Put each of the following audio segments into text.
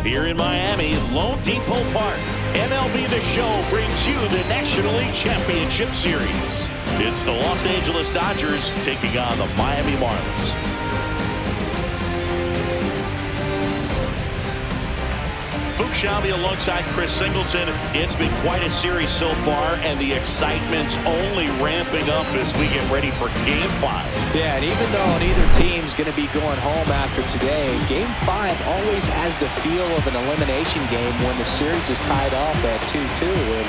Here in Miami, Lone Depot Park, MLB The Show brings you the National League Championship Series. It's the Los Angeles Dodgers taking on the Miami Marlins. Shelby alongside Chris Singleton. It's been quite a series so far, and the excitement's only ramping up as we get ready for Game 5. Yeah, and even though neither team's going to be going home after today, Game 5 always has the feel of an elimination game when the series is tied up at 2-2. And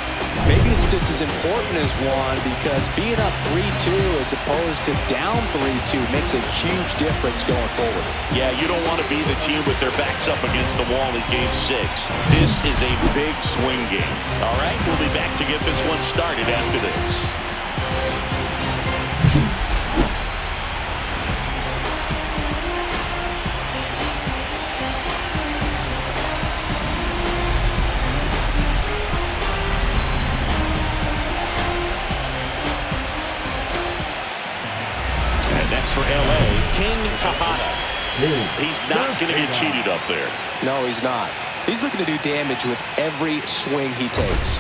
maybe it's just as important as one, because being up 3-2 as opposed to down 3-2 makes a huge difference going forward. Yeah, you don't want to be the team with their backs up against the wall in Game 6. This is a big swing game. All right, we'll be back to get this one started after this. And next for LA, King Tejada. He's not going to get cheated up there. No, he's not. He's looking to do damage with every swing he takes.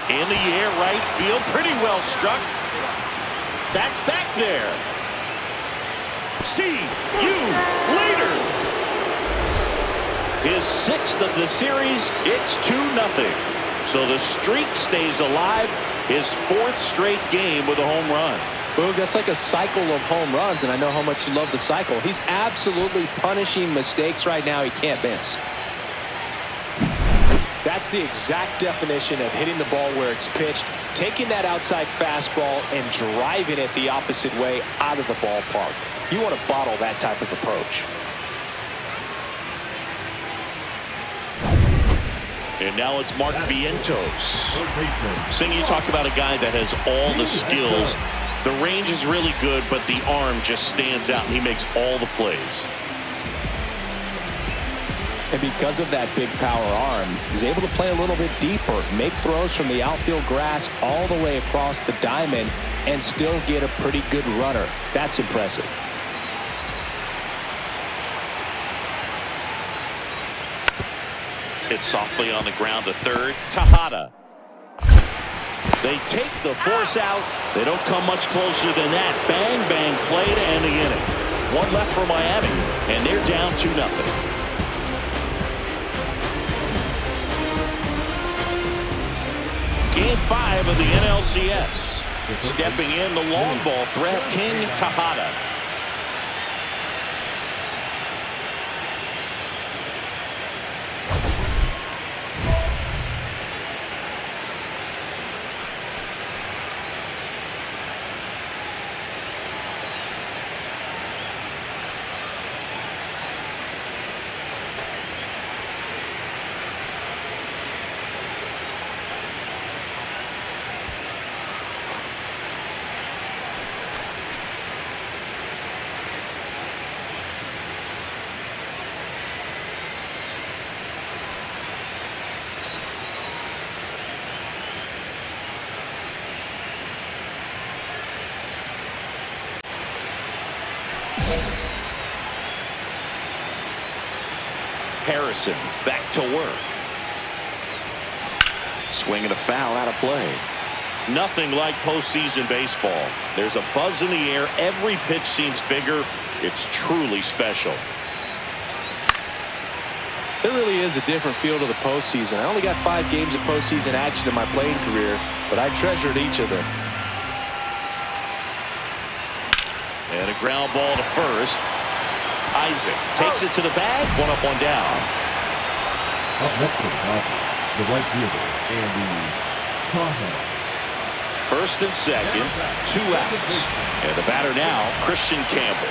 In the air, right field, pretty well struck. That's back there. See you later. His 6th of the series. It's 2-0. So the streak stays alive. His 4th straight game with a home run. Boog, that's like a cycle of home runs, and I know how much you love the cycle. He's absolutely punishing mistakes right now he can't miss. That's the exact definition of hitting the ball where it's pitched, taking that outside fastball and driving it the opposite way out of the ballpark. You want to bottle that type of approach. And now it's Mark Vientos. Sing, you talk about a guy that has all the skills. The range is really good, but the arm just stands out, and he makes all the plays. And because of that big power arm, he's able to play a little bit deeper, make throws from the outfield grass all the way across the diamond, and still get a pretty good runner. That's impressive. Hit softly on the ground to third. Tejada. They take the force out. They don't come much closer than that. Bang, bang play to end the inning. One left for Miami, and they're down 2-0. Game 5 of the NLCS. Stepping in the long ball threat, King Tejada. Harrison back to work. Swing and a foul out of play. Nothing like postseason baseball. There's a buzz in the air. Every pitch seems bigger. It's truly special. It really is a different feel to the postseason. I only got 5 games of postseason action in my playing career, but I treasured each of them. And a ground ball to first. Isaac takes it to the bag. One up, one down. Up next to the Dodgers, the right fielder, Andy Cahill. First and second, 2 outs. And the batter now, Christian Campbell.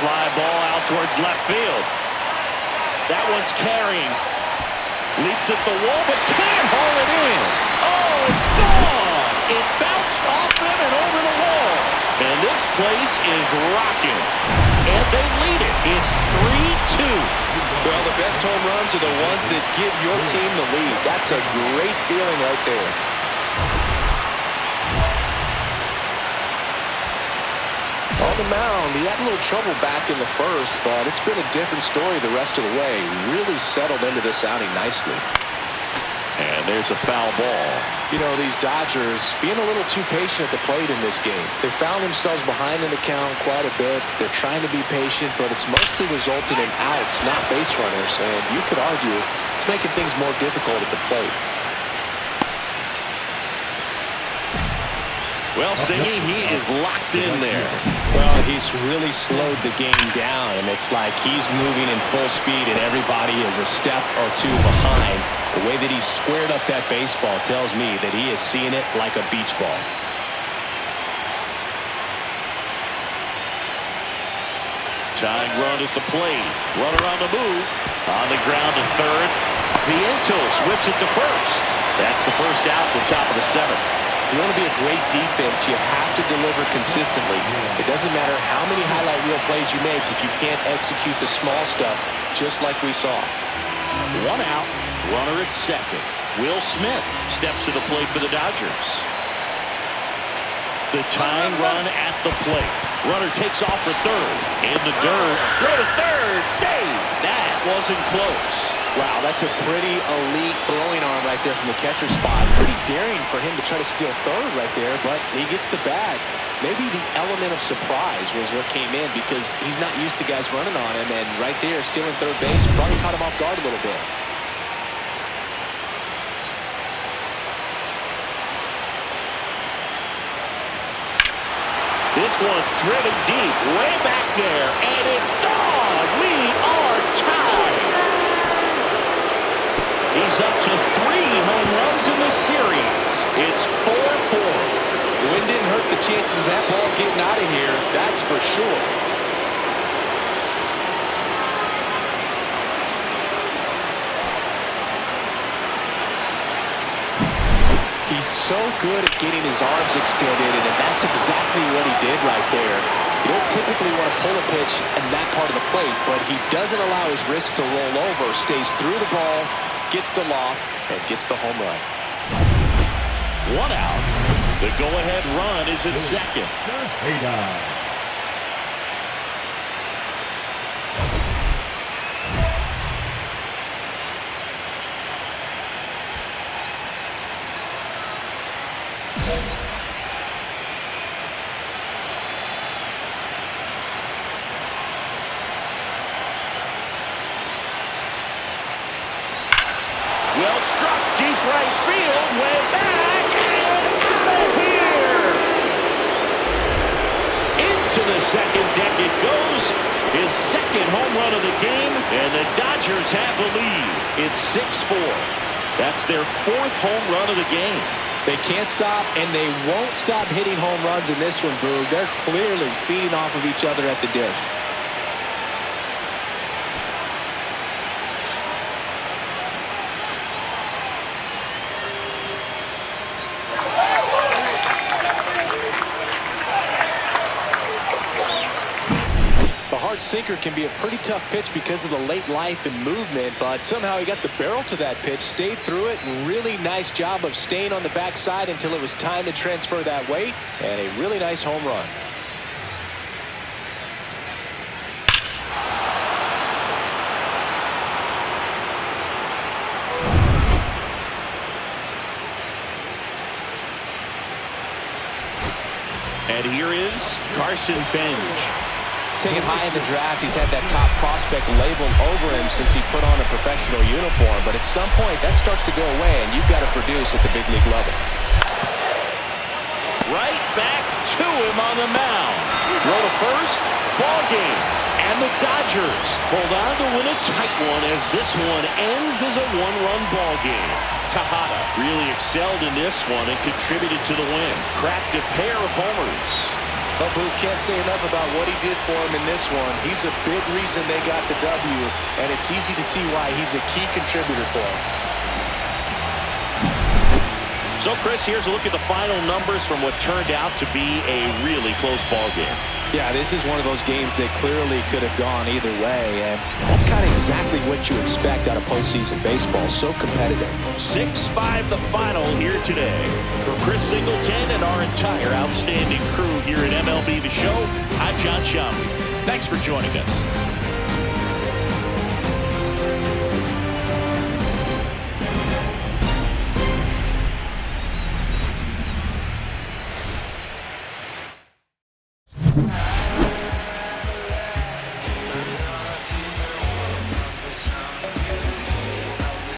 fly ball out towards left field. That one's carrying. Leaps at the wall, but can't haul it in. Oh, it's gone. It bounced off him and over the wall. And this place is rocking. And they lead it. It's 3-2. Well, the best home runs are the ones that give your team the lead. That's a great feeling right there. On the mound, he had a little trouble back in the first, but it's been a different story the rest of the way. Really settled into this outing nicely. And there's a foul ball. You know, these Dodgers being a little too patient at the plate in this game. They found themselves behind in the count quite a bit. They're trying to be patient, but it's mostly resulted in outs, not base runners. And you could argue it's making things more difficult at the plate. Well, Singy, he is locked in there. Well, he's really slowed the game down, and it's like he's moving in full speed, and everybody is a step or two behind. The way that he squared up that baseball tells me that he is seeing it like a beach ball. Tying run at the plate. Runner on the move. On the ground to third. Vientos whips it to first. That's the first out at the top of the seventh. If you want to be a great defense, you have to deliver consistently. It doesn't matter how many highlight reel plays you make if you can't execute the small stuff, just like we saw. One out, runner at second. Will Smith steps to the plate for the Dodgers. The tying run at the plate. Runner takes off for third. In the dirt. Throw to third. Save. That wasn't close. Wow, that's a pretty elite throwing arm right there from the catcher spot. Pretty daring for him to try to steal third right there, but he gets the bag. Maybe the element of surprise was what came in because he's not used to guys running on him, and right there, stealing third base probably caught him off guard a little bit. This one driven deep, way back there, and it's gone. We are tied. He's up to 3 home runs in the series. It's 4-4. The wind didn't hurt the chances of that ball getting out of here, that's for sure. He's so good at getting his arms extended, and that's exactly what he did right there. You don't typically want to pull a pitch in that part of the plate, but he doesn't allow his wrist to roll over, stays through the ball, gets the loft, and gets the home run. One out. The go-ahead run is at second. Well struck deep right field, way back, and out of here. Into the second deck it goes. His second home run of the game, and the Dodgers have the lead. It's 6-4. That's their 4th home run of the game. They can't stop, and they won't stop hitting home runs in this one, Boog. They're clearly feeding off of each other at the dish. Sinker can be a pretty tough pitch because of the late life and movement, but somehow he got the barrel to that pitch, stayed through it, and really nice job of staying on the backside until it was time to transfer that weight, and a really nice home run. And here is Carson Bench. Taken high in the draft, he's had that top prospect labeled over him since he put on a professional uniform. But at some point, that starts to go away, and you've got to produce at the big league level. Right back to him on the mound. Throw to first, ball game. And the Dodgers hold on to win a tight one as this one ends as a one-run ball game. Tejada really excelled in this one and contributed to the win. Cracked a pair of homers. Well, Boo, can't say enough about what he did for him in this one. He's a big reason they got the W, and it's easy to see why he's a key contributor for them. So, Chris, here's a look at the final numbers from what turned out to be a really close ball game. Yeah, this is one of those games that clearly could have gone either way, and that's kind of exactly what you expect out of postseason baseball. So competitive. 6-5 the final here today. For Chris Singleton and our entire outstanding crew here at MLB The Show, I'm John Sciambi. Thanks for joining us.